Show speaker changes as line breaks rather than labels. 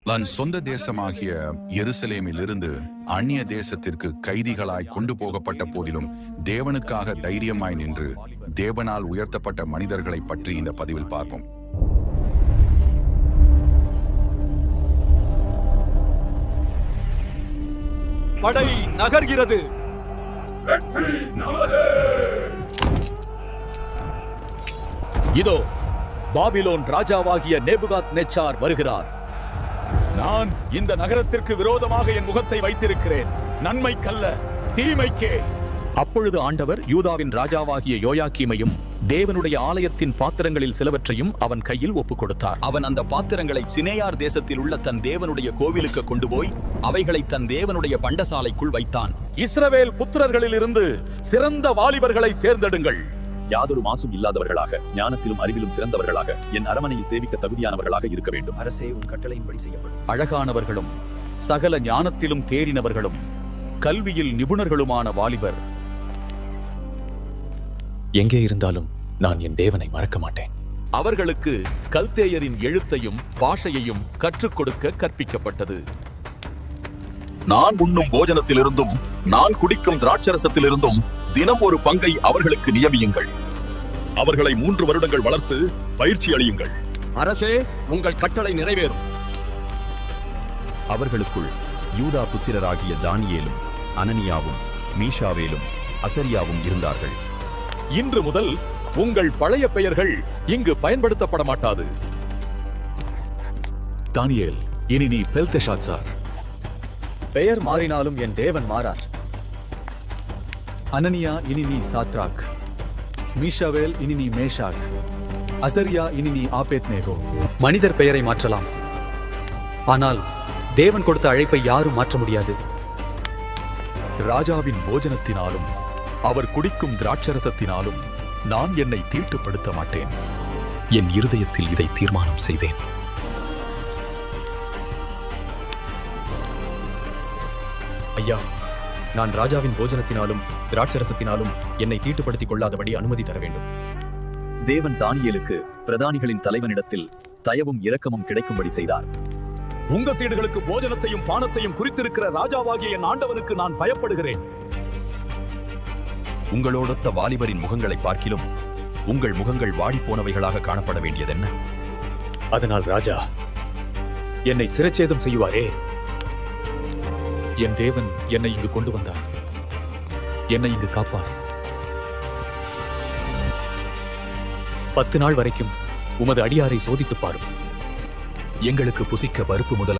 தன் சொந்த தேசமாகிய எருசலேமில் இருந்து அந்நிய தேசத்திற்கு கைதிகளாய் கொண்டு போகப்பட்ட போதிலும் தேவனுக்காக தைரியமாய் நின்று தேவனால் உயர்த்தப்பட்ட மனிதர்களை பற்றி இந்த பதிவில் பார்ப்போம்.
படை நகர்கிறது.
இதோ பாபிலோன் ராஜாவாகிய நேபுகாத்நேச்சார் வருகிறார். நான் இந்த நகரத்திற்கு விரோதமாக என் முகத்தை வைத்திருக்கிறேன், நன்மைக்கல்ல தீமைக்கே. அப்பொழுது ஆண்டவர் யூதாவின் ராஜாவாகிய யோயாக்கீமையும் தேவனுடைய ஆலயத்தின் பாத்திரங்களில் சிலவற்றையும் அவன் கையில் ஒப்புக் கொடுத்தார். அவன் அந்த பாத்திரங்களை சினேயார் தேசத்தில் உள்ள தன் தேவனுடைய கோவிலுக்கு கொண்டு போய் அவைகளை தன் தேவனுடைய பண்டசாலைக்குள் வைத்தான். இஸ்ரவேல் புத்திரர்களிலிருந்து சிறந்த வாலிபர்களை தேர்ந்தெடுங்கள்.
யாதொரு மாசும் இல்லாதவர்களாக, ஞானத்திலும் அறிவிலும் சிறந்தவர்களாக, என் அரமனையில் சேவிக்க தகுதியானவர்களாக இருக்க வேண்டும்.
அரசே, உன் கட்டளையின்படி செய்யப்படும்.
அழகானவர்களும் சகல ஞானத்திலும் தேறினவர்களும் கல்வியில் நிபுணர்களுமான வாலிபர்
எங்கே இருந்தாலும் நான் என் தேவனை மறக்க மாட்டேன்.
அவர்களுக்கு கல்தேயரின் எழுத்தையும் பாஷையையும் கற்றுக் கொடுக்க கற்பிக்கப்பட்டது.
நான் உண்ணும் போஜனத்திலிருந்தும் நான் குடிக்கும் திராட்சரசத்திலிருந்தும் தினம் ஒரு பங்கை அவர்களுக்கு நியமியுங்கள். அவர்களை 3 வருடங்கள் வளர்த்து பயிற்சி அளியுங்கள்.
அரசே, உங்கள் கட்டளை நிறைவேறும்.
அவர்களுக்குள் யூதா புத்திரராகிய தானியேலும் அனனியாவும் மீஷாவேலும் அசரியாவும் இருந்தார்கள்.
இன்று முதல் உங்கள் பழைய பெயர்கள் இங்கு பயன்படுத்தப்பட மாட்டாது. தானியேல், இனி நீ பெல்தெஷாத்சார்.
பெயர் மாறினாலும் என் தேவன் மாறார்.
அனனியா, இனி நீ சாத்ராக். மீஷாவேல், இனி நீ மேஷாக். அசரியா, இனி நீ ஆபேத்நேகோ.
மனிதர் பெயரை மாற்றலாம், ஆனால் தேவன் கொடுத்த அழைப்பை யாரும் மாற்ற முடியாது.
ராஜாவின் போஜனத்தினாலும் அவர் குடிக்கும் திராட்சரசத்தினாலும் நான் என்னை தீட்டுப்படுத்த மாட்டேன்.
என் இருதயத்தில் இதை தீர்மானம் செய்தேன்.
ஐயா, நான் ராஜாவின் போஜனத்தினாலும் திராட்சரசத்தினாலும் என்னை தீட்டுப்படுத்திக் கொள்ளாதபடி அனுமதி தர வேண்டும்.
தேவன் தானியேலுக்கு பிரதானிகளின் தலைவனிடத்தில் தயவும் இரக்கமும் கிடைக்கும்படி செய்தார்.
உங்க சீடுகளுக்கு போஜனத்தையும் பானத்தையும் குறித்திருக்கிற ராஜாவாகிய என் ஆண்டவனுக்கு நான் பயப்படுகிறேன்.
உங்களோடொத்த வாலிபரின் முகங்களை பார்க்கிலும் உங்கள் முகங்கள் வாடிப்போனவைகளாக காணப்பட வேண்டியதென்ன?
அதனால் ராஜா என்னை சிரச்சேதம் செய்வாரே.
என் தேவன் என்னை இங்கு கொண்டு வந்தார், என்னை இங்கு காப்பார்.
10 நாள் வரைக்கும் உமது அடியாரை சோதித்துப் பாரும்.
எங்களுக்கு புசிக்க பருப்பு முதல்